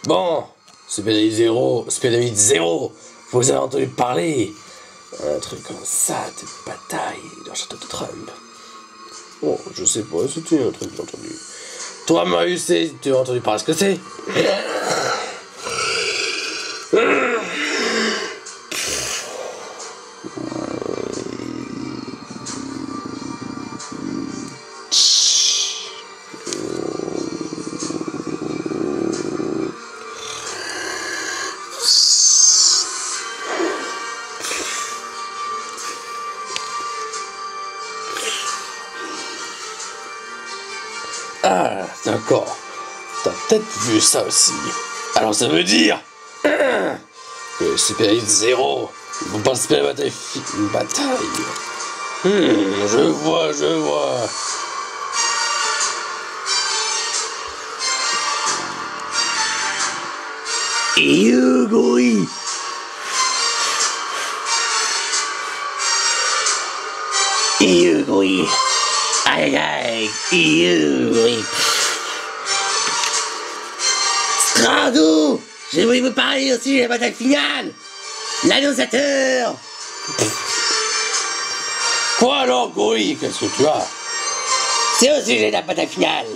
Bon, Spédamide Zéro, vous avez entendu parler un truc comme ça de bataille dans le château de Trump. Oh, je sais pas, c'était un truc que j'ai entendu. Toi, Marius, tu as entendu parler ce que c'est? Ah, d'accord. T'as peut-être vu ça aussi. Alors ça veut dire que Super Hit Zero, vous participez à la bataille. Je vois. Yugui. Aïe, Yugui. Strado, j'ai voulu vous parler aussi de la bataille finale. L'annonçateur. Quoi alors, Gouy? Qu'est-ce que tu as? C'est au sujet de la bataille finale.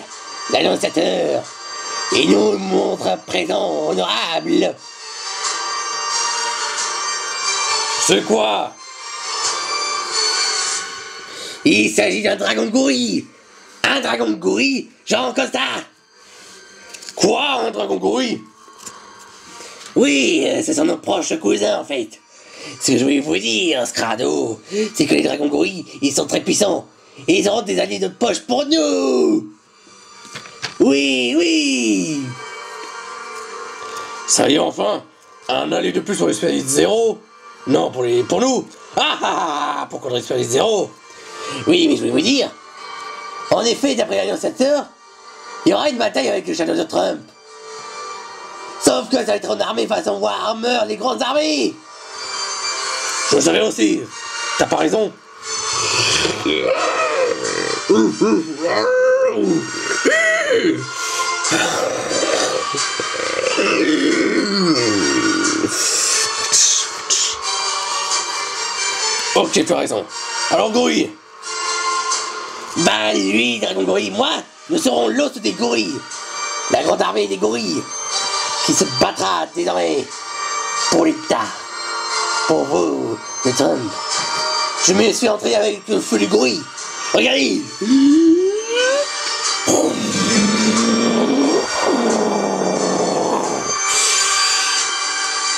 L'annonçateur. Il nous montre un présent honorable. C'est quoi? Il s'agit d'un dragon de gorille. Un dragon de gorille, Jean Costa. Quoi, un dragon de gorille? Oui, c'est son proche cousin en fait. Ce que je voulais vous dire, Scrado, c'est que les dragons gorilles, ils sont très puissants. Et ils auront des alliés de poche pour nous. Oui. Ça y est enfin. Un allié de plus sur l'Espérite Zéro. Non, pour nous. Pourquoi l'Espérite Zéro? Oui, mais je voulais vous dire. En effet, d'après l'annonçateur, il y aura une bataille avec le château de Trump. Sauf que ça va être en armée façon Warhammer, les grandes armées. Je le savais aussi. T'as pas raison. Ok, tu as raison. Alors, gorille. Bah, lui, dragon gorille, moi, nous serons l'os des gorilles. La grande armée des gorilles. Qui se battra désormais pour l'État. Pour vous, le Trump. Je me suis entré avec le feu du gorille. Regardez.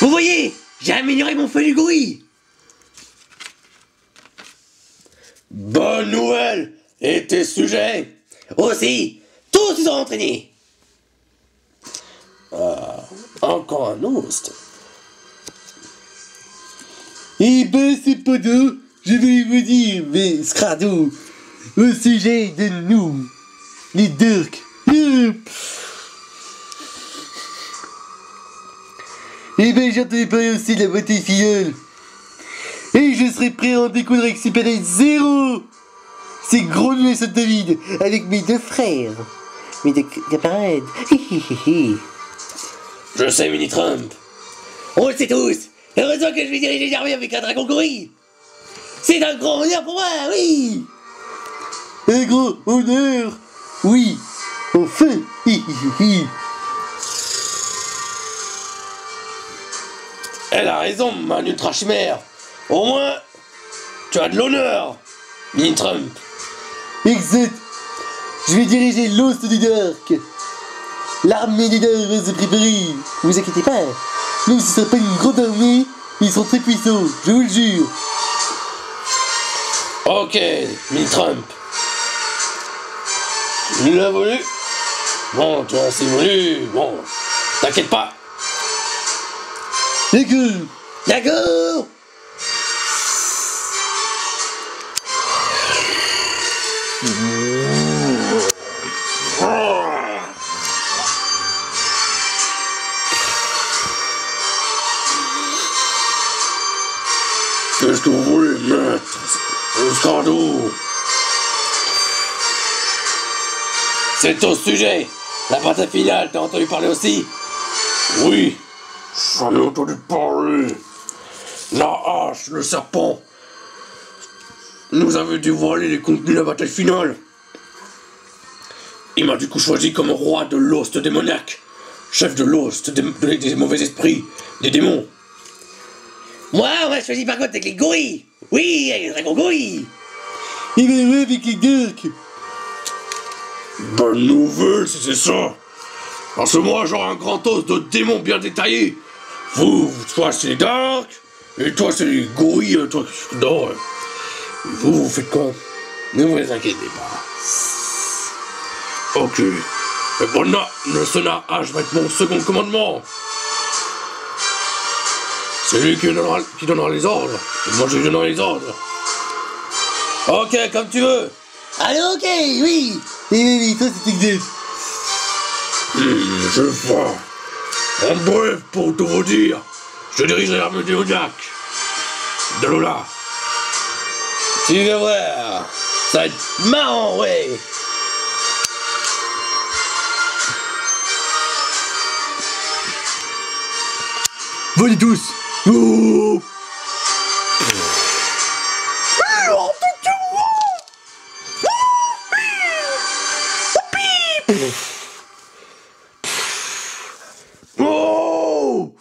Vous voyez, j'ai amélioré mon feu du gorille. Bonne nouvelle. Et tes sujets aussi, tous ils sont entraînés. Encore un host. Eh ben c'est pas d'eau, je vais vous dire, mais Scrado, au sujet de nous, les Dirk. Eh ben j'ai entendu parler aussi de la bataille finale. Et je serai prêt à en découdre avec Super Hit Zero. C'est gros nuit ce David, avec mes deux frères, mes deux camarades. Je sais, Mini Trump. On le sait tous. Heureusement que je vais diriger l'armée avec un dragon gorille. C'est un grand honneur pour moi, oui. Un grand honneur. Oui, enfin. Elle a raison, ma ultra chimère. Au moins, tu as de l'honneur, Mini Trump. Exact. Je vais diriger l'host du Dark. L'armée des Dark va se préparer. Vous inquiétez pas. Même si ce sera pas une grande armée, ils sont très puissants, je vous le jure. Ok, Mini Trump. Tu l'as voulu? Bon, tu as assez voulu. Bon, t'inquiète pas. D'accord. Qu'est-ce que vous voulez, maître? Scandou. C'est ton sujet. La bataille finale, t'as entendu parler aussi? Oui, j'en ai entendu parler. La hache, le serpent, nous avait dévoilé les contenus de la bataille finale. Il m'a du coup choisi comme roi de l'host démoniaque, chef de l'host des mauvais esprits, des démons. Moi, on m'a choisi par contre avec les gorilles. Oui, avec les dragons gorilles. Et ben ouais, avec les Dirk. Bonne nouvelle si c'est ça. Parce que moi j'aurai un grand os de démons bien détaillé. Toi c'est les dark, et toi c'est les gorilles, toi non. Vous faites quoi? Ne vous inquiétez pas. Ok. Et bon là, le Sona H va être mon second commandement. C'est lui qui donnera les ordres. Et moi je lui donnerai les ordres. Ok, comme tu veux. Allez, ok, oui. Et oui, toi c'est exact. Je vois. En bref, pour tout vous dire, je dirigerai l'armée démoniaque de Lola. Tu vas voir, ça va être marrant, ouais. Volez tous. Oh. Oh!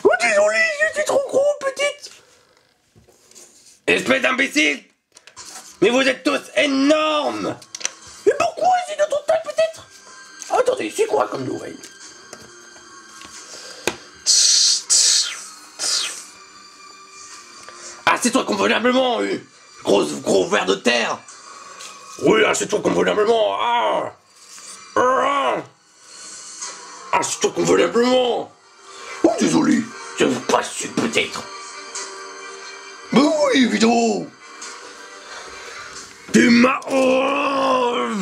Oh, désolé, j'étais trop gros, petite! Espèce d'imbécile! Mais vous êtes tous énormes! Et pourquoi c'est notre taille, peut-être? Attendez, c'est quoi comme nouvelle? Assieds-toi convenablement, gros ver de terre! Oui, assieds-toi convenablement! Assieds-toi convenablement! Oh, désolé, j'avais pas su peut-être. Mais oui, évidemment! Tu m'as renversé!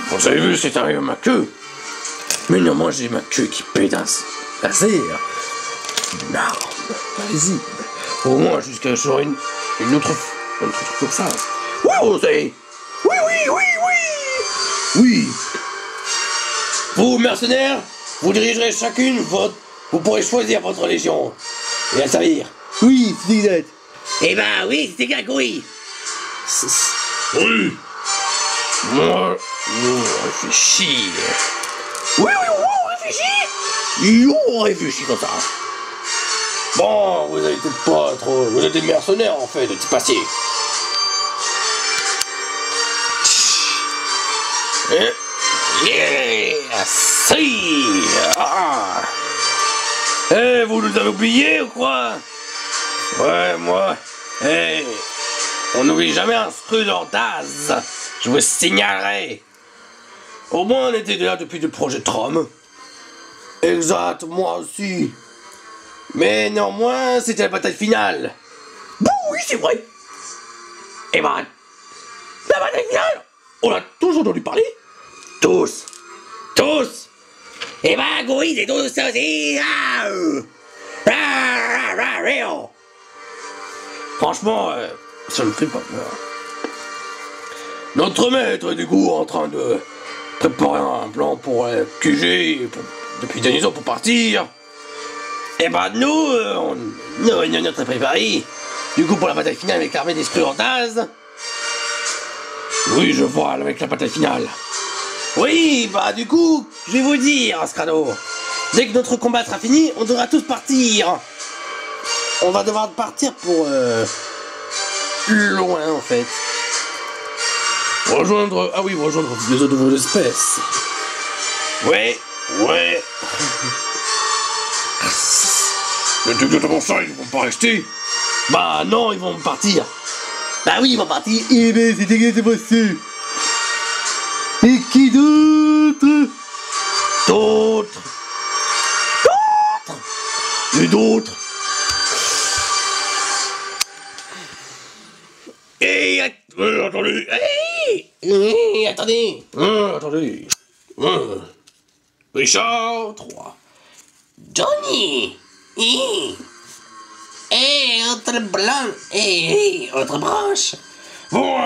Vous avez vu, c'est arrivé à ma queue. Mais non, moi j'ai ma queue qui pédasse. Laser. Une arme. Allez-y. Au moins jusqu'à j'aurai une autre truc comme ça. Oui, vous savez. Oui. Oui. Vous, mercenaires, vous dirigerez chacune votre... Vous pourrez choisir votre légion. Et la servir. Oui, c'est exact. Eh ben oui, c'est exact, oui. Oui. Moi, nous réfléchir. Oui, on réfléchit. On réfléchit comme ça. Bon, vous avez peut-être pas trop... Vous êtes des mercenaires, en fait, de petit passier. Si. Vous nous avez oubliés ou quoi? Ouais, moi... on n'oublie jamais un scrudordaz. Je vous signalerai. Au moins, on était là depuis le projet Trom. Exact, moi aussi. Mais néanmoins, c'était la bataille finale. Bon, oui, c'est vrai. Et ben, la bataille finale, on a toujours entendu parler. Tous. Et ben, Goïs et tous aussi. Franchement, ça me fait pas peur. Notre maître est du coup en train de préparer un plan pour QG depuis Daniso pour partir. Et bah nous, nos réunions très préparées. Du coup pour la bataille finale avec l'armée des Scruantaz. Oui, je vois, avec la bataille finale. Oui, bah du coup, je vais vous dire, Scrado. Dès que notre combat sera fini, on devra tous partir. On va devoir partir pour... loin en fait. Rejoindre les autres espèces. Ouais. Mais tu comment ça, ils vont pas rester? Bah non, ils vont partir. Bah oui, ils vont partir. Eh ben, c'est exactement ça. Et qui d'autre? Et d'autres. Attendez. Attendez. Attendez. Richard 3. Johnny. Autre blanc. Autre branche. Bon.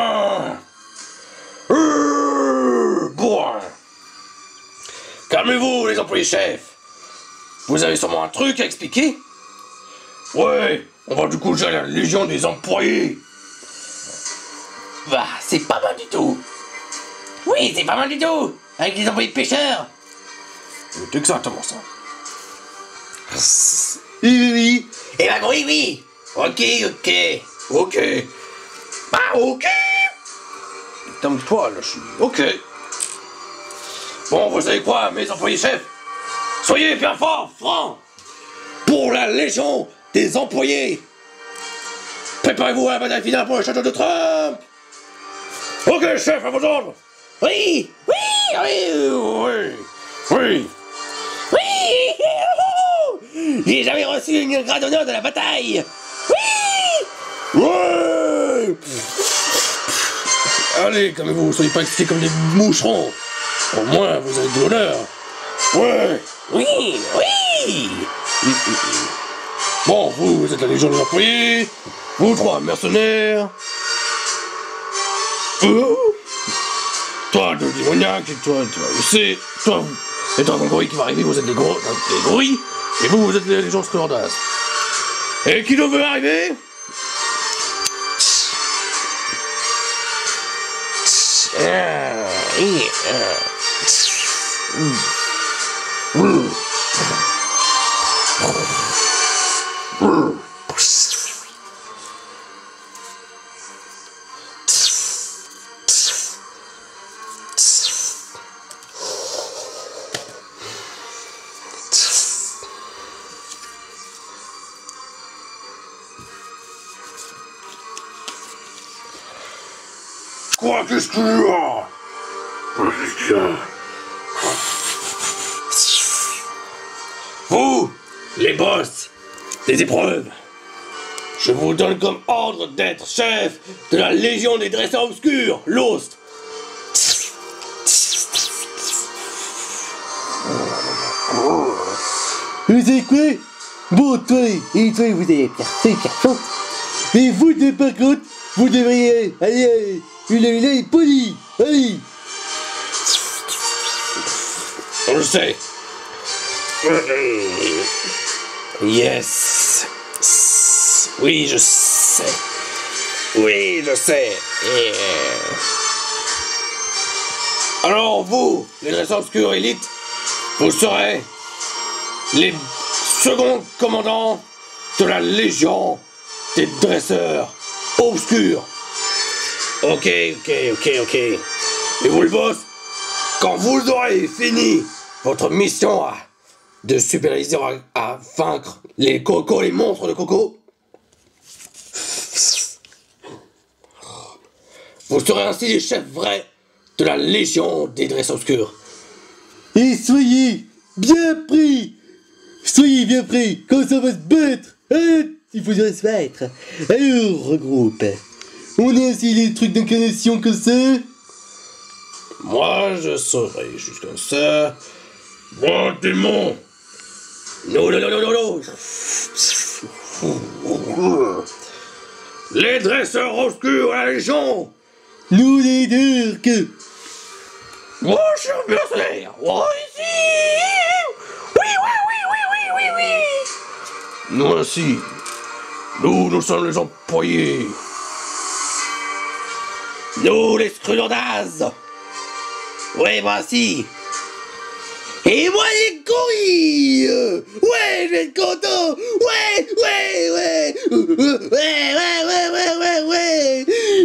Calmez-vous, les employés chefs. Vous avez sûrement un truc à expliquer? Ouais, on va du coup gérer la légion des employés. Bah, c'est pas mal du tout. Oui, c'est pas mal du tout. Avec les employés de pêcheurs. C'est exactement ça. Oui. Eh ben oui. Ok. Bah, ok. T'aimes pas, là, je suis... Ok. Bon, vous savez quoi, mes employés chefs? Soyez bien forts, francs. Pour la légion des employés. Préparez-vous à la bataille finale pour le château de Trump. Ok, chef, à vos ordres. Oui. J'ai jamais reçu une grade d'honneur de la bataille. Ouais. Allez, calmez-vous, soyez pas excités comme des moucherons. Au moins, vous avez de l'honneur. Ouais. Oui. Bon, vous êtes la légion des employés. Vous trois mercenaires. Toi, de démoniaque, et toi, tu vas aussi. Toi, les trois gorilles qui vont arriver, vous êtes les gorilles. Et vous êtes les légions scrollers. Et qui nous veut arriver? Quoi, qu'est-ce qu'il y a? Vous, les boss des épreuves, je vous donne comme ordre d'être chef de la Légion des dresseurs obscurs, Lost. Vous savez quoi? Bon, toi, vous avez fait pierre. Mais vous deux, par contre, vous devriez aller, une est polie. Allez. On le sait. Yes. Oui, je sais. Alors vous, les dresseurs obscurs élites, vous serez les seconds commandants de la Légion des dresseurs obscurs. Ok. Et vous le boss, quand vous aurez fini votre mission de supérioriser à vaincre les cocos, les monstres de coco, vous serez ainsi les chefs vrais de la Légion des dresseurs obscurs. Et soyez bien prêts, quand ça va se battre. Il faudrait se battre. Alors, regroupe. On a aussi les trucs d'incarnation comme ça. Moi, je serai juste comme ça. Moi, démon. Non. Les dresseurs obscurs à la Légion. Nous les Turcs. Moi, je suis un mercenaire. Moi, ici. Oui. Nous ainsi. Nous sommes les employés. Nous, les scrudondazes. Ouais, moi aussi. Et moi, les gorilles. Ouais, je vais être content. Ouais.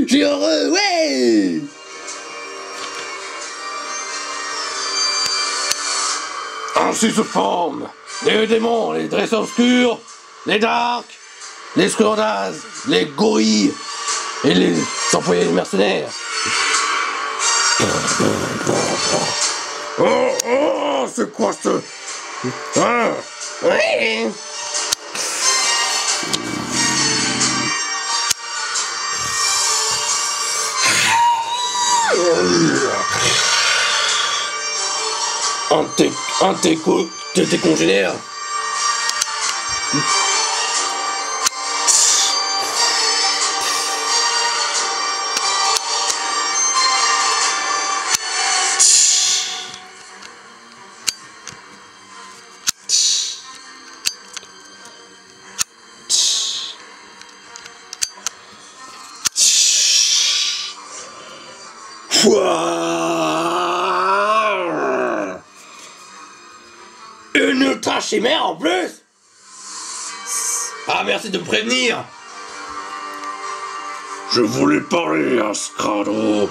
Je suis heureux, ouais. Ainsi se forment les démons, les dresseurs obscurs, les darks, les scrudondazes, les gorilles et les employés mercenaires. Oh, c'est quoi ce... Ah, ouais. de tes congénères. Une ultra chimère en plus. Ah, merci de me prévenir. Je voulais parler à Scradro.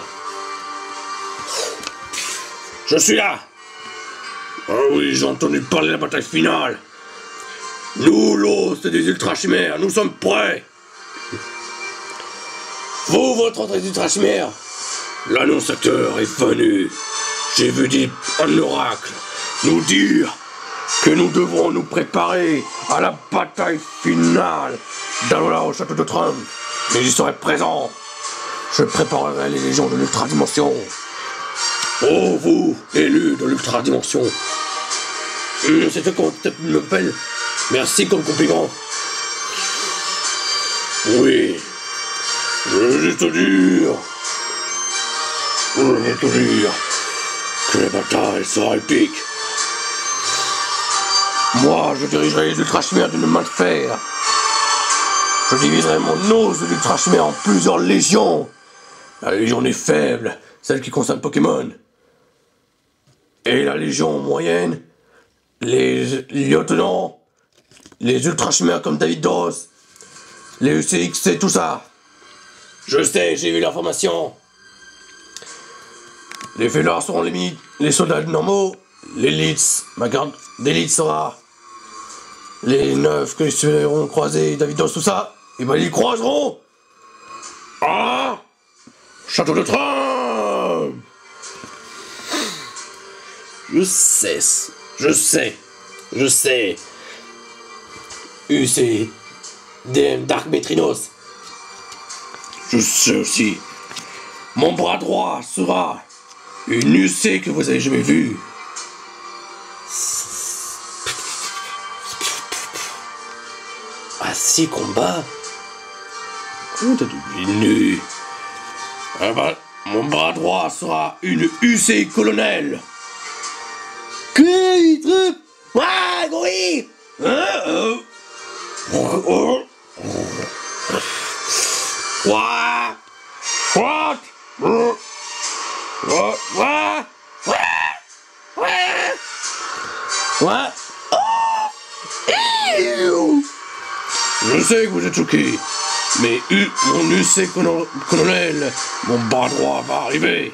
Je suis là. Ah oui, j'ai entendu parler de la bataille finale. Nous, l'os des ultra chimères, nous sommes prêts. Vous, votre entrée ultra chimère. L'annonciateur est venu. J'ai vu un oracle nous dire que nous devrons nous préparer à la bataille finale d'Alola au château de Trump. Mais j'y serai présent. Je préparerai les légions de l'ultra-dimension. Oh, vous, élus de l'ultra-dimension. C'est ce qu'on m'appelle. Merci comme compliment. Oui. Je veux juste dire que la bataille sera épique. Moi, je dirigerai les ultra-chimères d'une main de fer. Je diviserai mon os de l'ultra-chimère en plusieurs légions. La légion des faibles, celle qui concerne Pokémon. Et la légion moyenne, les lieutenants, les ultra-chimères comme David Dos, les UCX et tout ça. Je sais, j'ai eu l'information. Les fêlards seront les soldats normaux, l'élite, ma garde d'élite sera les 9 que seront croisés, David Dos, tout ça, et ben ils croiseront à Château de Trump. Je sais. UC, DM Dark Metrinos. Je sais aussi. Mon bras droit sera une UC que vous avez jamais vue. À 6 combats. Comment t'as deviné? Ah bah, mon bras droit sera une UC colonel. Que truc? Ouais, oui. What? Je sais que vous êtes choqués, mais mon UC colonel, mon bras droit va arriver.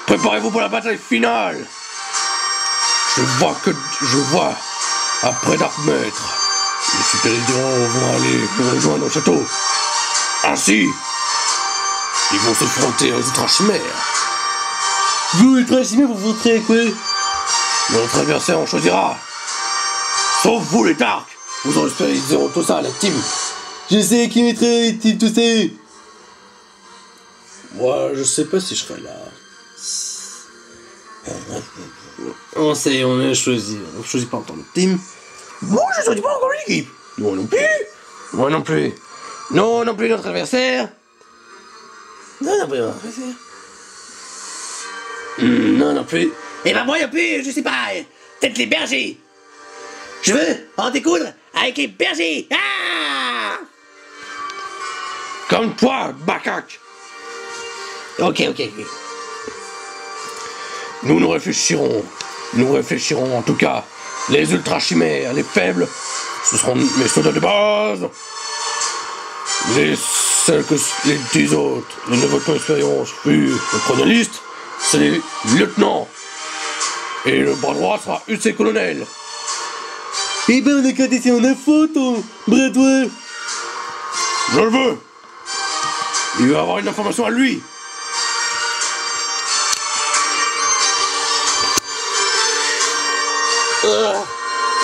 Préparez-vous pour la bataille finale. Je vois, après Dark Maître, les super-héros vont aller nous rejoindre au château. Ainsi, ils vont se fronter aux ultra-chimères. Vous, ultra-chimères, vous fronterez à quoi? Notre adversaire en choisira. Sauf vous, les Dark. Vous aurez espéré 0 tout ça, la team. Je sais qui mettrait les teams tout ça. Moi, je sais pas si je serai là. On sait, on a choisi. On choisit pas encore notre team. Moi, je choisis pas encore l'équipe. Moi non plus. Moi non plus. Non, non plus notre adversaire. Non, non plus notre adversaire. Non, non plus. Et ben moi non plus, je sais pas. Peut-être les bergers. Je veux en découdre avec les bergers. Ah! Comme toi, Bakak. Ok. Nous réfléchirons. En tout cas. Les ultra-chimères, les faibles, ce seront mes soldats de base. Les 10 autres, les 9 autres expérience, puis le premier liste, c'est les lieutenants. Et le bras droit sera UC colonel. Eh ben on a qu'à laisser en info ton bras droit. Je le veux. Il va avoir une information à lui.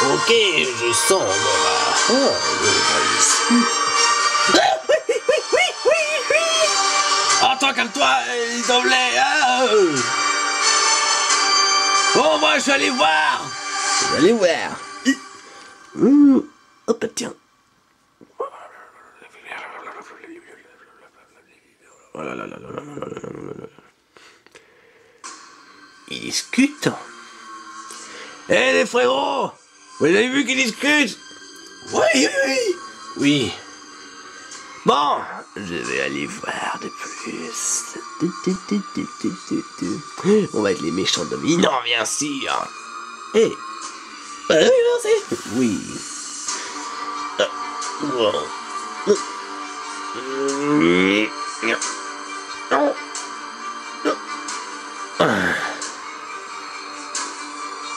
Ok, je sens là. Oui. Attends, calme-toi, il t'en plaît. Bon, moi, je suis allé voir. Je vais aller voir. Hop, tiens. Ils discutent. Eh les frérots, vous avez vu qu'ils discutent? Oui, oui, oui. Oui. Bon, je vais aller voir de plus. On va être les méchants dominants, bien sûr. Eh. Oui, merci. Oui.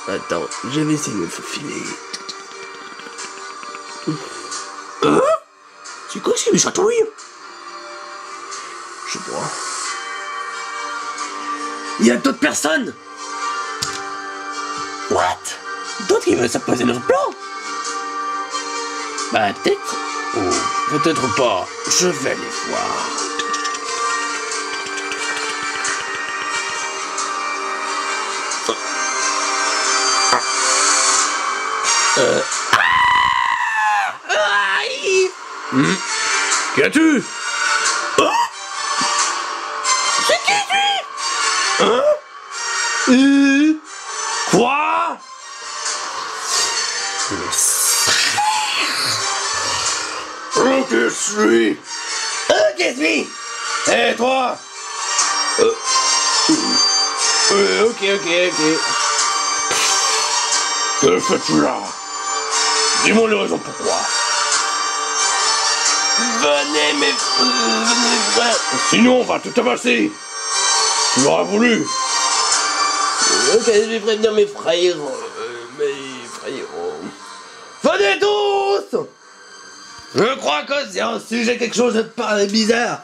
Attends, je vais essayer de me faufiler. C'est quoi ce qui me chatouille? Je sais pas. Il y a d'autres personnes. What? D'autres qui veulent s'imposer notre plan? Bah peut-être. Ou peut-être pas. Je vais aller voir. Qui as-tu? C'est qui lui? Quoi? Ok, je suis. Ok, je suis. Eh, toi? Ok. Que fais-tu là? Dis-moi la raison pourquoi. Venez mes frères. Sinon on va te tabasser. Tu l'auras voulu. Ok, je vais prévenir mes frères. Venez tous. Je crois que c'est un sujet quelque chose de pas bizarre.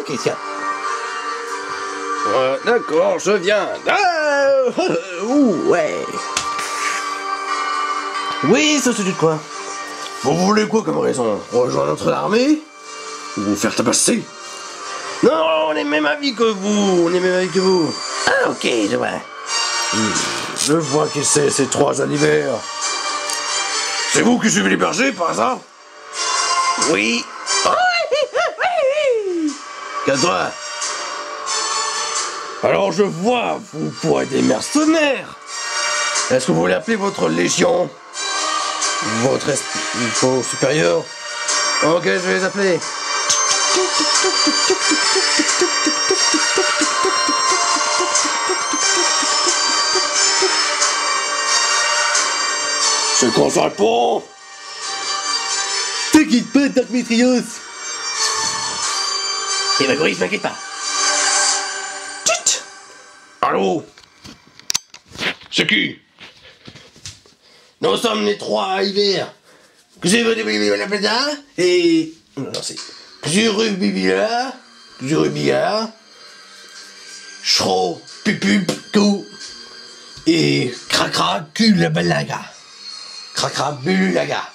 Qu'est-ce qu'il y a? D'accord, je viens. Ouais. Oui, ça c'est de quoi? Vous voulez quoi comme raison? Rejoindre notre armée? Ou vous faire tabasser? Non, on est même avis que vous. Ah, ok, je vois. Je vois qui c'est, ces trois anniversaires. C'est vous qui suivez les bergers, par hasard? Oui. Calme-toi. Alors je vois, vous pourrez des mercenaires. Est-ce que vous voulez appeler votre légion? Votre info supérieur? Ok, je vais les appeler. C'est qu'on se répond? T'inquiète pas, Dark Métrios. Et ma gorille, m'inquiète pas. Chut. Allô? C'est qui? Nous sommes les trois hivers. Xurubibila et... Non, c'est... Xurubibila, Shro, Pupup, Kou, et Krakra, Kulabalaga. Krakra, Bululaga.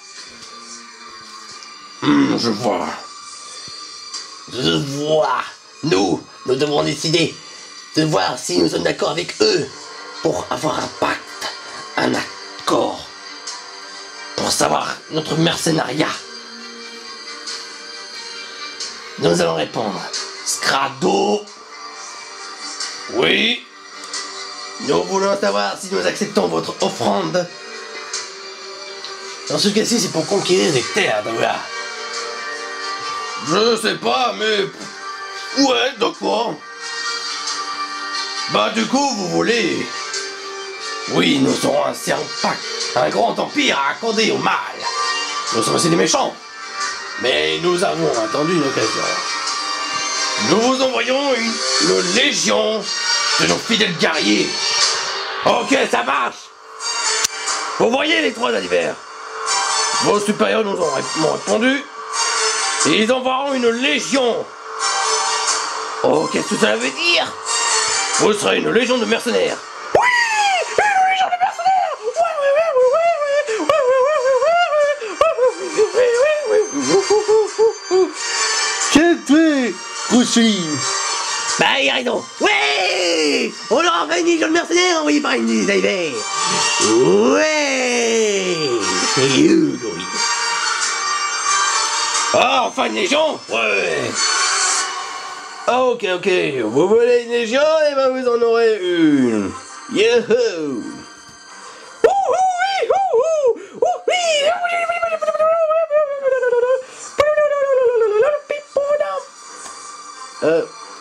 Je vois. Nous devons décider de voir si nous sommes d'accord avec eux pour avoir un pacte, un accord, pour savoir notre mercenariat. Nous allons répondre. Scrado. Oui. Nous voulons savoir si nous acceptons votre offrande. Dans ce cas-ci, c'est pour conquérir des terres, voilà. Je sais pas, mais... Ouais, d'accord. Bah du coup, vous voulez... Oui, nous serons un serpent, un grand empire à accorder au mal. Nous sommes aussi des méchants. Mais nous avons attendu une occasion. Nous vous envoyons une légion de nos fidèles guerriers. Ok, ça marche. Vous voyez les trois anniversaires. Vos supérieurs nous ont répondu. Et ils enverront une légion. Oh, qu'est-ce que ça veut dire? Vous serez une légion de mercenaires. Oui, une légion de mercenaires. Ouais, Rocheline. Bah, il a raison. Ouais, on aura fait une légion de mercenaires envoyée par une des arrivées. Ouais, c'est you, oui. Ah, enfin une légion. Ouais. Ah, ok, vous voulez une légion, et ben vous en aurez une. Youhou.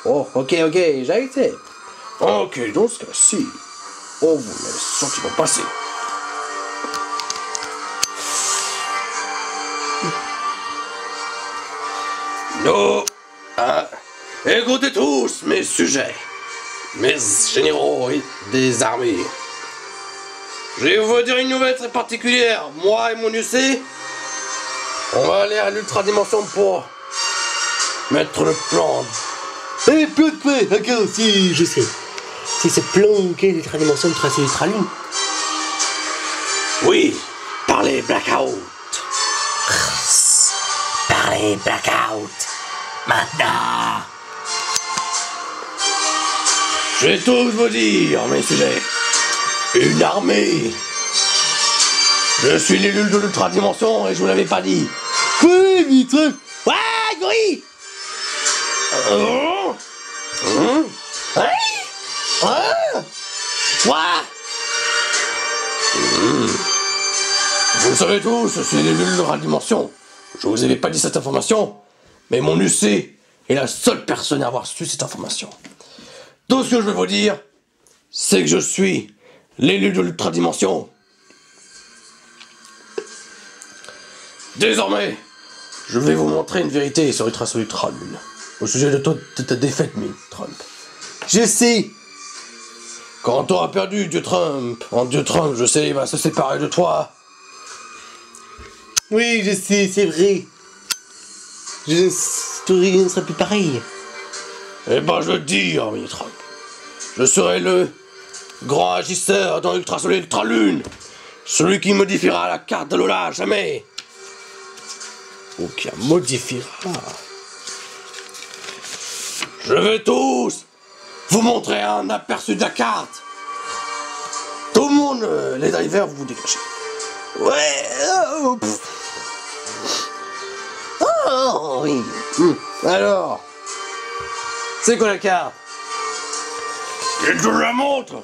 Oh, ok, j'accepte. Ok, dans ce cas-ci, on vous laisse gentiment passer. Non, écoutez tous mes sujets, mes généraux des armées. Je vais vous dire une nouvelle très particulière. Moi et mon UC, on va aller à l'ultra-dimension pour mettre le plan. Eh, plan de quoi? D'accord, si, je sais. C'est ce plan qu'est l'ultra-dimension de tracer l'ultra-lune. Oui, par les blackouts. Par les blackouts. Maintenant. Je vais tous vous dire, mes sujets. Une armée. Je suis l'élu de l'ultra-dimension et je vous l'avais pas dit. Quoi, Mitre? Ouais, Gori. Quoi? Vous le savez tous, je suis l'élu de l'ultra-dimension. Je vous avais pas dit cette information, mais mon UC est la seule personne à avoir su cette information. Tout ce que je veux vous dire, c'est que je suis l'élu de l'ultra-dimension. Désormais, je vais vous montrer une vérité sur l'ultra-lune. Au sujet de ta défaite, Trump. Je sais. Quand t'auras perdu Dieu Trump, je sais, il va se séparer de toi. Oui, je sais, c'est vrai. Tout rien ne sera plus pareil. Eh ben, je veux te dire, Trump, je serai le grand agisseur dans l'ultra-soleil, l'ultra-lune. Celui qui modifiera la carte de Lola à jamais. Ou qui la modifiera. Je vais tous vous montrer un aperçu de la carte. Tout le monde, les drivers, vous dégagez. Ouais. Oh, oui. Alors, c'est quoi la carte? Et je la montre.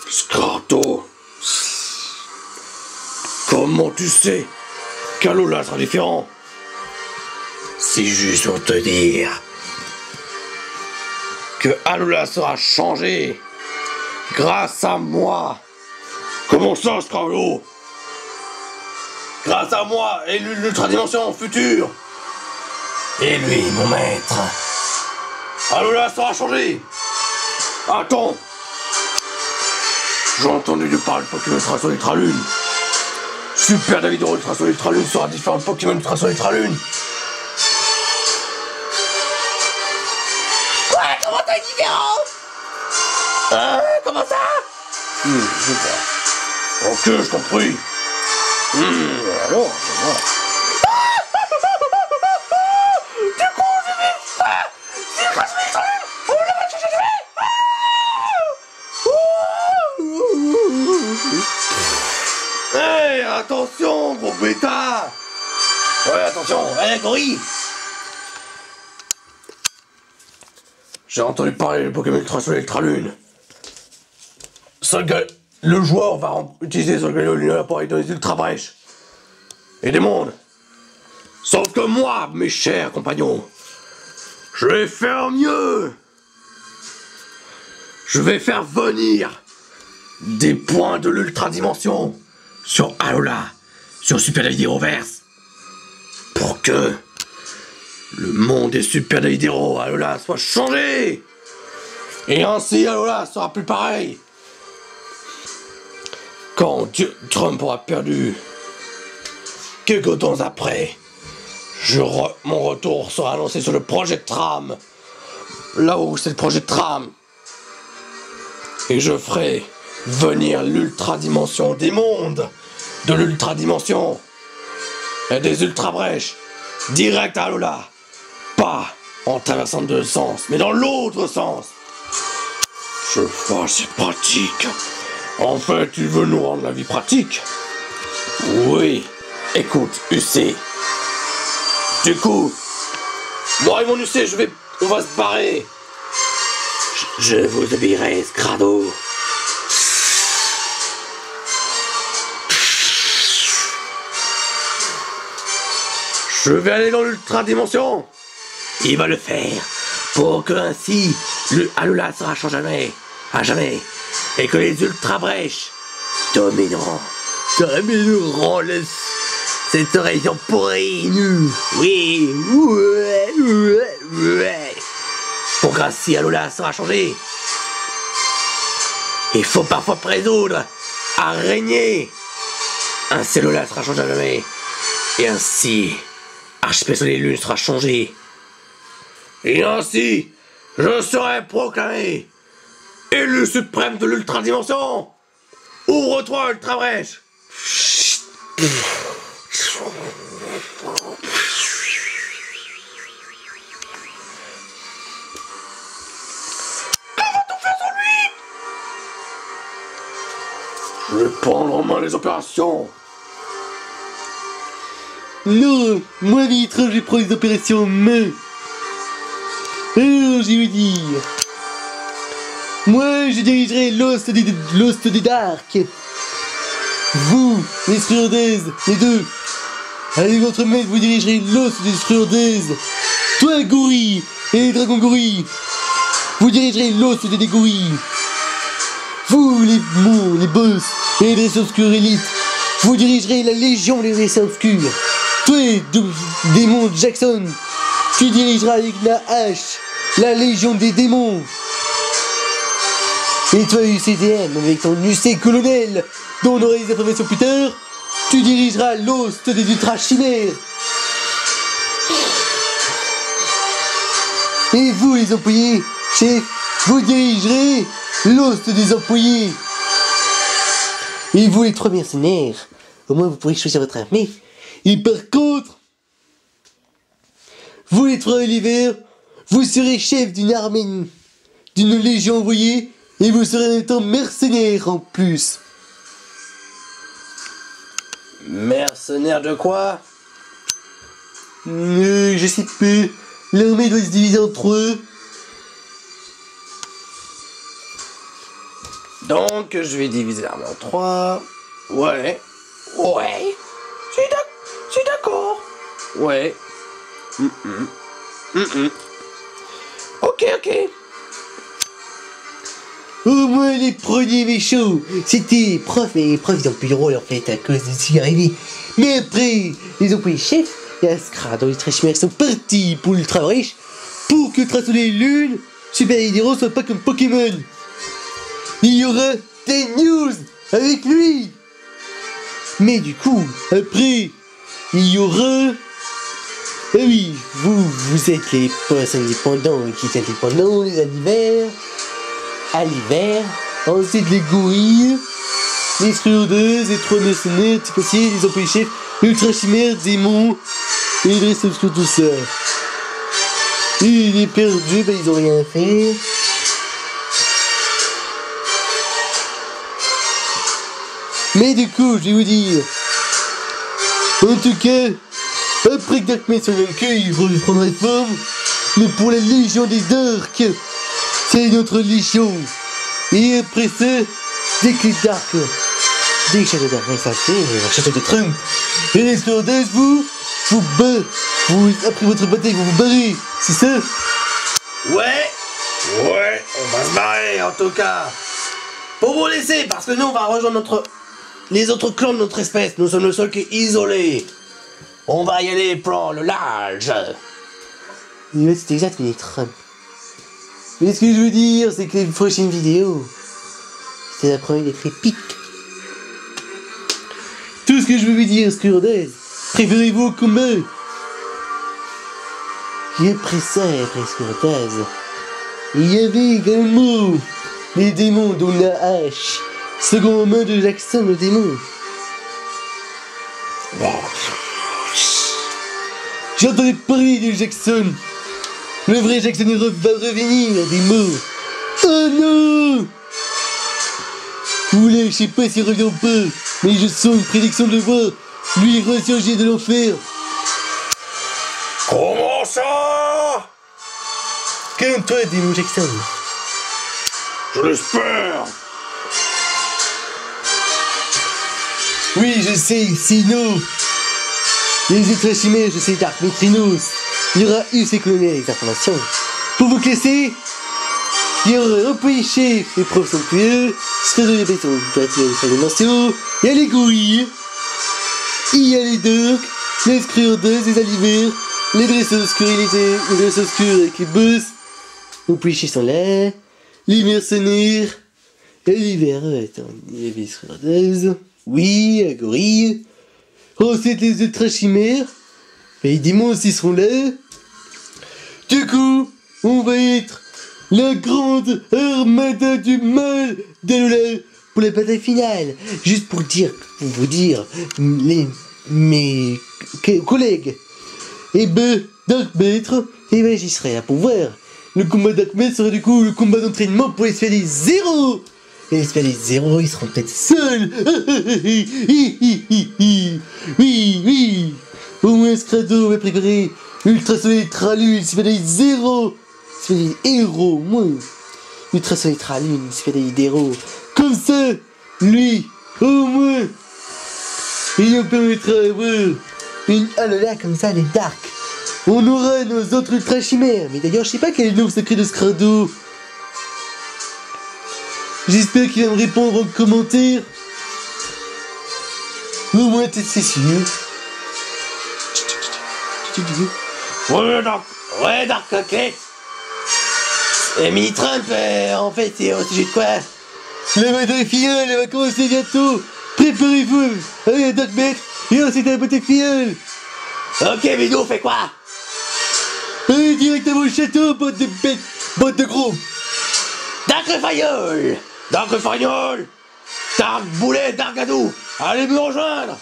Scarto, comment tu sais qu'Alola sera différent? C'est juste pour te dire que Alola sera changé grâce à moi. Comment ça, Scarlo? Grâce à moi et l'ultra-dimension future. Et lui, mon maître. Alola sera changé. Attends. J'ai entendu de parler de Pokémon Ultra-Sol Ultra-Lune. Super David Ultra-Sol Ultra-Lune sera différent de Pokémon Ultra-Sol Ultra-Lune. Quoi? Comment t'es différent? Comment ça? Je sais pas. Ok, je compris. Alors, je vois. Du coup, je vais... C'est quoi ce truc? On va chercher de Hey, attention, attention, gros bêta. Ouais, attention, allez, gorille. J'ai entendu parler du Pokémon Ultra Soleil Ultra Lune. Le joueur va utiliser son Galio Lunaire pour aller dans les Ultra Brèches. Et des mondes. Sauf que moi, mes chers compagnons, je vais faire mieux. Je vais faire venir des points de l'Ultra Dimension sur Alola, sur Super Hydroverse, pour que le monde des Super Hydro Alola soit changé. Et ainsi Alola sera plus pareil. Quand Trump aura perdu, quelques temps après, mon retour sera annoncé sur le projet Tram. Là où c'est le projet Tram. Et je ferai venir l'Ultra Dimension des mondes de l'Ultra Dimension et des Ultra Brèches direct à Alola. Pas en traversant deux sens, mais dans l'autre sens. Je vois, c'est pratique. En fait, tu veux nous rendre la vie pratique? Oui. Écoute, UC. Du coup, moi et mon UC, on va se barrer. Je vous obéirai, Scrado. Je vais aller dans l'Ultra Dimension. Il va le faire pour que ainsi le Alola sera changé à jamais, et que les Ultra Brèches domineront cette région pourrie, nue. Oui, ouais. Pour qu'ainsi Alola sera changé. Il faut parfois résoudre à régner. Ainsi Alola sera changé à jamais, et ainsi Archipel Soleil Lune sera changé. Et ainsi, je serai proclamé élu suprême de l'Ultra Dimension. Ouvre-toi, Ultra Brèche. Qu'en va-t-on faire sans lui? Je vais prendre en main les opérations. Non, moi vite, je vais prendre les opérations en main. Alors, je vais dire. Moi, je dirigerai l'host des Dark. Vous, les Scriordaises, les deux. Avec votre maître, vous dirigerez l'host des Scriordaises. Toi, Gorille, et les Dragons Gorilles, vous dirigerez l'host des Gorilles. Vous, les boss, et les dresseurs obscurs élites, vous dirigerez la Légion des dresseurs obscurs. Toi, démon Jackson, tu dirigeras avec la hache la Légion des démons. Et toi, UCDM, avec ton UC colonel, dont on aura les informations plus tard, tu dirigeras l'host des Ultra Chimères. Et vous, les employés, chef, vous dirigerez l'host des employés. Et vous, les trois mercenaires, au moins vous pourrez choisir votre armée. Et par contre, vous les trois Oliver, vous serez chef d'une armée, d'une légion envoyée, et vous serez en même temps mercenaire en plus. Mercenaire de quoi? Je sais pas. L'armée doit se diviser entre eux. Donc, je vais diviser l'armée en 3. Ouais. Je suis d'accord. Ouais. Ok. Au moins les premiers méchants, c'était prof, mais les profs ils ont plus de rôle en fait à cause de ce qui est arrivé. Mais après, les employés chefs, et Ascra dans les Ultra Chimères sont partis pour l'Ultra Brèche pour que Ultra Soleil Lune, Super Hydro soit pas comme Pokémon. Il y aura des news avec lui. Mais du coup, après, il y aura... Ah oui, vous êtes les postes indépendants qui sont indépendants à l'hiver, ensuite les gorilles, les Scriordaises, les trois mercenaires, c'est possible, les employés chefs, l'Ultra Chimère, démons, et les restes obscurs, tout ça. Et les perdus, ils ont rien fait. Mais du coup, je vais vous dire, En tout cas, après que Dark Mage soit vaincu, il reprendra forme. Mais pour la Légion des Darks, c'est notre Légion. Et après ça, dès que Shadow Dark Mage sera fait, le château de Trump, et les Squirrels, après votre bataille, vous barrez, c'est ça? Ouais, on va se barrer en tout cas. Pour vous laisser, parce que nous on va rejoindre les autres clans de notre espèce, nous sommes le seul qui est isolé. On va y aller plan le large. Mais c'est exact, mais Trump. Mais ce que je veux dire, c'est que les prochaines vidéos, c'est la première d'être épique. Tout ce que je veux vous dire, Squirrels, préparez-vous au combat. Et après ça, après Squirrels, il y avait également les démons dont la hache, second main de Jackson le démon. J'entendais parler de Jackson. Le vrai Jackson va revenir des morts. Oh non! Oula, je sais pas s'il revient ou pas, mais je sens une prédiction de le voir. Lui ressurgir de l'enfer. Comment ça? Calme-toi, démon Jackson. Je l'espère. Oui, je sais, sinon... Les ultra-chimères, je sais, Dark Neutrinos. Il y aura eu ces clonés avec informations. Pour vous classer, il y aura employé chef, épreuve somptueux, sphère de béton, créature de 3 dimensions, il y a les gorilles, il y a les dorks, les scrurdeuses, les aliveurs, les dresseurs obscurités, les dresseurs obscurs avec les boss, employé chef sont là, les mercenaires, et les verts, attends, il y avait les scrurdeuses, oui, la gorille. Ensuite les ultra-chimères, et les démons aussi seront là. Du coup, on va être la grande armada du mal d'Alola pour la bataille finale. Juste pour vous dire, mes collègues, et ben, Dark Maître, et ben j'y serai là pour voir. Le combat Dark Maître sera du coup le combat d'entraînement pour les Sphélies 0. Et les Sphélies 0, ils seront peut-être seuls. Oui. Au moins Scrado va préparer Ultra Soleil Tralune, Sphélies 0. Sphélies héros, moins. Ultra Soleil Tralune, Sphélies héros. Comme ça, lui, au moins, il nous permettra d'avoir une Alola comme ça, les Dark. On aura nos autres Ultra Chimères. Mais d'ailleurs, je sais pas quel est le nouveau secret de Scrado. J'espère qu'il va me répondre en commentaire. Au moins, peut-être c'est sûr. Ouais, Dark Coquette. Et Mini Trump, en fait, c'est au sujet de quoi? La bataille finale, elle va commencer bientôt. Préparez-vous. Allez, Dark Maître. Et ensuite, la bataille finale. Ok, mais nous, on fait quoi? Allez, directement au château, bande de bêtes, bande de gros. Dark Fayol, Dark Boulet, Dark Gadou. Allez me rejoindre.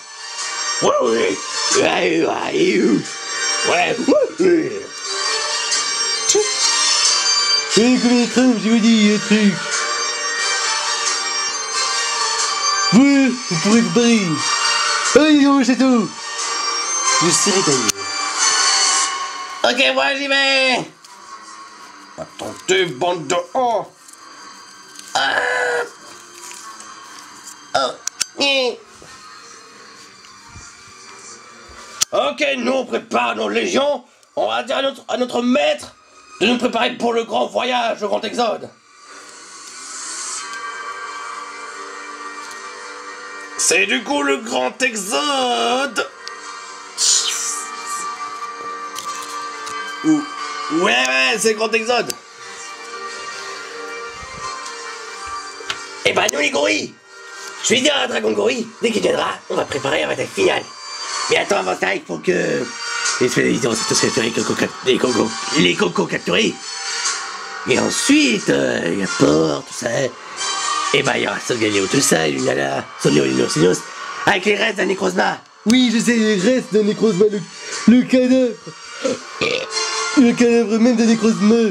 Ouais. Et comme les Trump, je vous dis un truc. Vous pourrez vous barrer. Allez, au château. Je serai d'ailleurs. Ok, moi j'y vais. Attendez, bande de oh. Ok, nous on prépare nos légions. On va dire à notre maître de nous préparer pour le grand voyage, le grand exode. C'est du coup le grand exode. Ouais, c'est le grand exode. Et bah nous les gorilles, je vais dire à Dragon Gorille, dès qu'il viendra, on va préparer la bataille finale. Mais attends, avant ça, il faut que les spécialistes vont tous capturer les cocos capturés. Et ensuite, il y a Port, tout ça. Et bah il y aura Solgaleo, tout ça, Lunala, Solgaleo, avec les restes d'un Necrozma. Oui, je sais, les restes d'un Necrozma, le cadavre. Le cadavre même d'un Necrozma.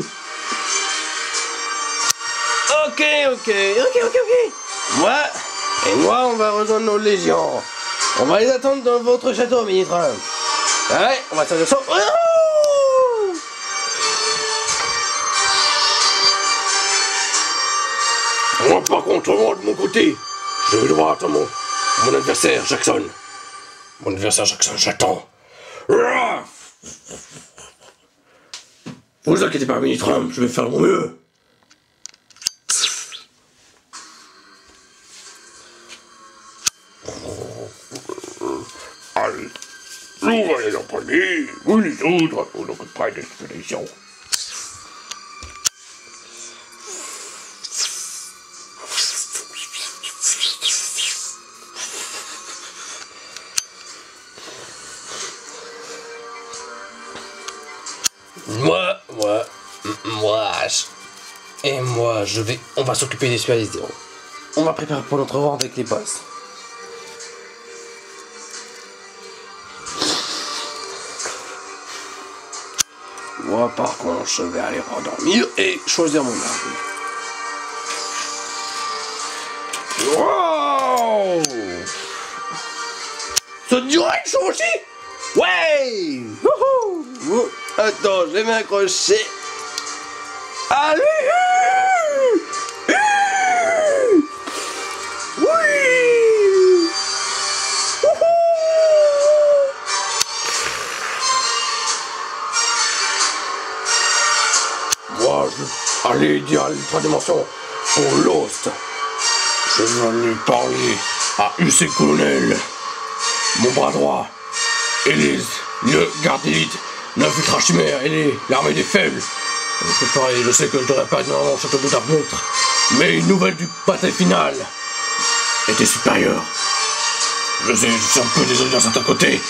Ok. Moi, on va rejoindre nos légions. On va les attendre dans votre château, ministre. Ouais, on va attendre ça. Moi, par contre, moi, de mon côté, je vais devoir attendre mon adversaire, Jackson. Mon adversaire, Jackson, j'attends. Vous inquiétez pas, ministre, je vais faire mon mieux. Allez, nous allez en premier, vous les autres, vous n'avez pas d'expédition. Moi, on va s'occuper des Super Elite 0. On va préparer pour notre rencontre avec les boss. Moi, par contre, je vais aller rendormir et choisir mon arme. Wow! Ça te dirait une chose aussi? Ouais! Wouhou! Attends, je vais m'accrocher. Allez! Oui! Moi, je vais aller dire à l'ultra-dimension pour Lost. Je vais lui parler à UC Colonel, mon bras droit, Elise, le garde d'élite, l'infiltrage chimère, et l'armée des faibles. C'est pareil, je sais que je devrais pas être dans mon château de Darknautre, mais une nouvelle du bataille finale était supérieure. Je sais, je suis un peu désolé d'un certain côté,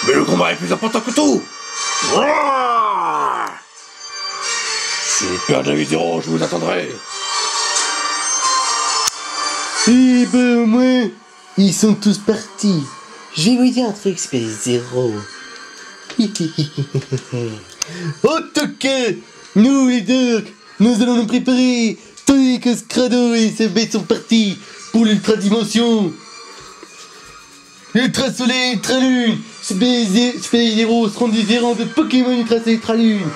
mais le combat est plus important que tout. Super David Zero, je vous attendrai. Eh ben, moi, ils sont tous partis. Je vais vous dire un truc, Super Zero. En tout cas, nous les Dark, nous allons nous préparer, tandis que Scrado et SFB sont partis pour l'ultra dimension. Ultra soleil, ultra lune, Super Zero seront différents de Pokémon ultra soleil, ultra lune.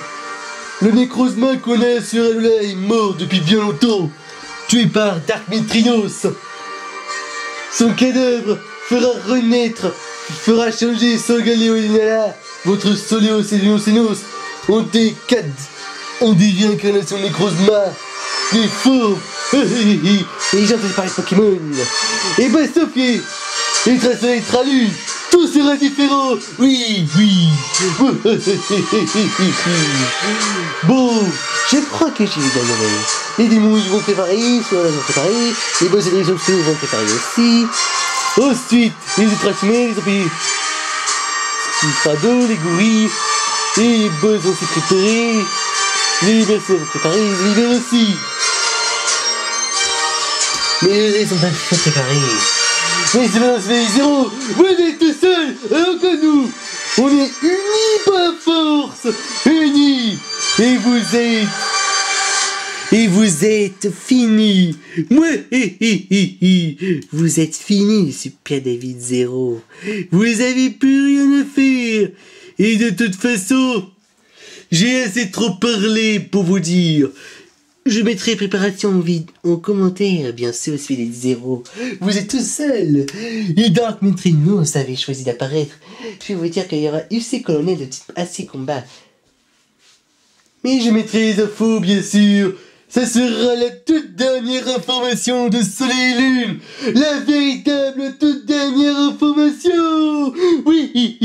Le Necrozma qu'on a sur Alola est mort depuis bien longtemps, tué par Dark Metrinos. Son cadavre fera renaître, fera changer Solgaleo, votre Soléo Célinos, on des réincarnations de Necrozma, des formes, et j'ai entendu parler de Pokémon. Et bah sauf que, Ultra Soleil, Ultra Lune, tout sera différent, oui. Bon, je crois que j'ai gagné. Les démons ils vont préparer, soit ils vont préparer, les boss et les options vont préparer aussi. Ensuite, les ultrasimés, les zombies, les frados, les gorilles, les boss vont se préparer, les bercers vont préparer, les univers aussi. Mais ils sont pas préparés. Mais c'est pas les zéro, vous êtes tout seul, alors que nous, on est unis par la force, unis, et vous êtes finis. Moi, vous êtes finis, Super David Zero. Vous avez plus rien à faire. Et de toute façon, j'ai assez trop parlé pour vous dire. Je mettrai préparation en commentaire, bien sûr, Super David Zero. Vous êtes tout seul. Et Dark Metrinos avait choisi d'apparaître. Je vais vous dire qu'il y aura UC Colonel de type AC Combat. Mais je mettrai les infos, bien sûr. Ça sera la toute dernière information de Soleil et Lune. La véritable toute dernière information. Oui.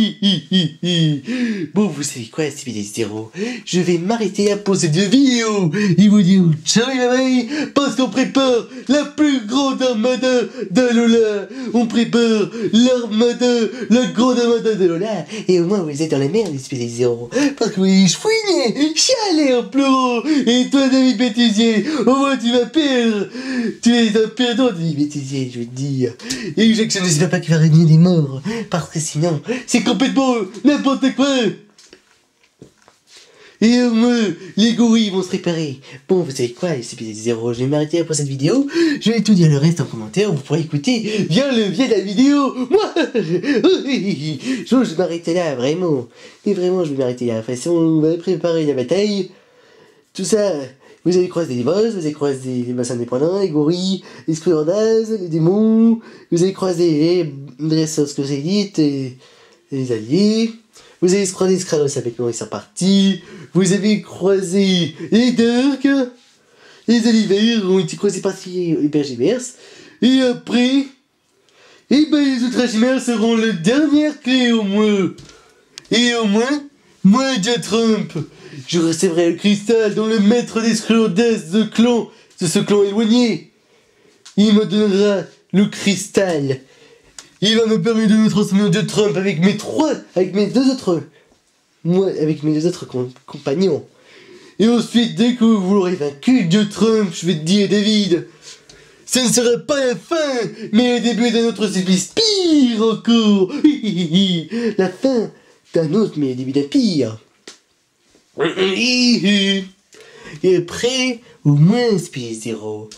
Bon, vous savez quoi, Super Zero? Je vais m'arrêter là pour cette vidéo. Et vous dire ciao bye bye. Parce qu'on prépare la plus grande armada d'Alola. On prépare l'armada, la grande armada d'Alola. Et au moins, vous êtes dans la merde, Super Zero. Parce que oui, je fouinais, chialais en pleurant. Et toi, David Bêtisier, au moins tu vas perdre. Tu es un perdant, David Bêtisier, je veux te dire. Et Jackson n'espère pas qu'il va régner des morts. Parce que sinon, c'est complètement n'importe quoi. Et au moins, les gorilles vont se préparer. Bon, vous savez quoi, c'est épisode 0, je vais m'arrêter pour cette vidéo. Je vais tout dire le reste en commentaire, vous pourrez écouter bien le biais de la vidéo. Moi, je vais m'arrêter là, vraiment. Et vraiment, je vais m'arrêter là. De toute façon, on va préparer la bataille. Tout ça, vous allez croiser les boss, vous allez croiser les bassins indépendants, les gorilles, les sclérondazes, les démons. Vous allez croiser les dresseurs squelettes et les alliés. Vous allez croiser Scrados avec moi, ils sont partis. Vous avez croisé les Dark. Les Olivers ont été croisés par les Bergivers. Et après, et ben les Ultrachimères seront la dernière clé au moins. Et au moins, moi, Dieu Trump, je recevrai le cristal dont le maître des Sclerodas de ce clan éloigné. Il me donnera le cristal. Il va me permettre de me transformer en Dieu Trump avec mes deux autres compagnons. Et ensuite, dès que vous l'aurez vaincu, Dieu Trump, je vais te dire, David, ce ne sera pas la fin, mais le début d'un autre supplice pire encore. La fin d'un autre, mais le début d'un pire. Et après, au moins, Space Zero.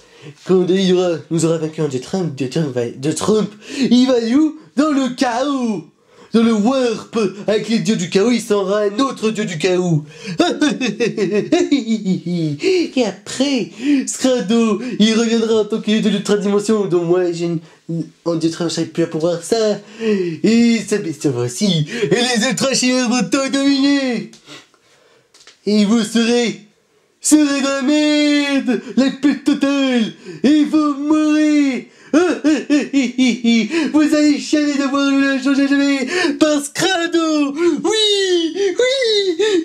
Quand David nous aura vaincu en Dieu Trump, il va où? Dans le chaos! Dans le warp! Avec les dieux du chaos, il s'en aura un autre dieu du chaos! Et après, Scrado, il reviendra en tant que dieu de l'ultra-dimension, dont moi, en Dieu Trump, je serai plus à pouvoir ça! Et sa bestiole aussi! Et les ultra-chimères vont tout dominer! Et vous serez dans la merde, la pute totale, et vous mourrez. Vous allez chialer d'avoir le changer jamais par Scrado. Oui,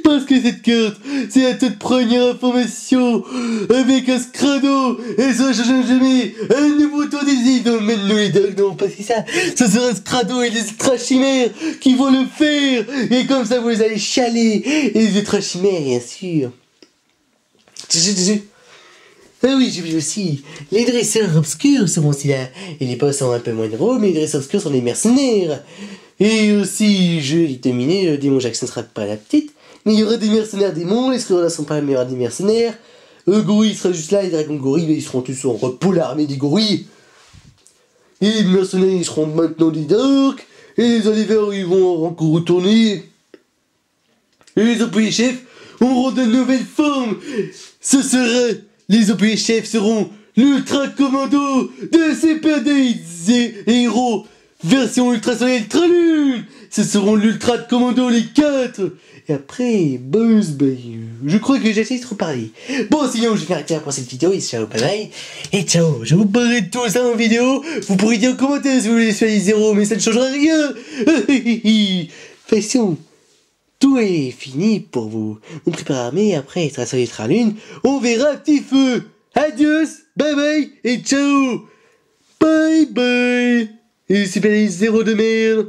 parce que cette carte, c'est la toute première information avec un Scrado, et ça change jamais un nouveau tour des îles. Non, mais nous les dogs, non, pas c'est ça. Ce sera Scrado et les ultra-chimères qui vont le faire, et comme ça vous allez chialer, et les ultra-chimères, bien sûr. Ah oui, j'ai vu aussi. Les dresseurs obscurs seront aussi là. Et les boss sont un peu moins drôles, mais les dresseurs obscurs sont les mercenaires. Et aussi, je vais terminer, le démon Jackson ne sera pas la petite. Mais il y aura des mercenaires démons, les sclérons ne sont pas les meilleurs des mercenaires. Le gorille sera juste là, les dragons gorilles, ils seront tous en repos, l'armée des gorilles. Et les mercenaires, ils seront maintenant des darks. Et les olivers, ils vont encore retourner. Et les employés chefs auront de nouvelles formes. Les employés chefs seront l'Ultra Commando de CPD Héros version Ultra Soleil Ultra Lune. Ce seront l'Ultra Commando les 4. Et après, boss, je crois que j'ai assez trop parlé. Bon, sinon, je vais arrêter pour cette vidéo. Et ciao, bye bye. Et ciao, je vous parlerai de tout ça en vidéo. Vous pourrez dire en commentaire si vous voulez faire les 0, mais ça ne changera rien. Façon. Tout est fini pour vous. On prépare l'armée, après, Ultra Soleil Ultra Lune, on verra petit feu. Adios, bye bye et ciao. Bye bye. Et c'est pas les 0 de merde.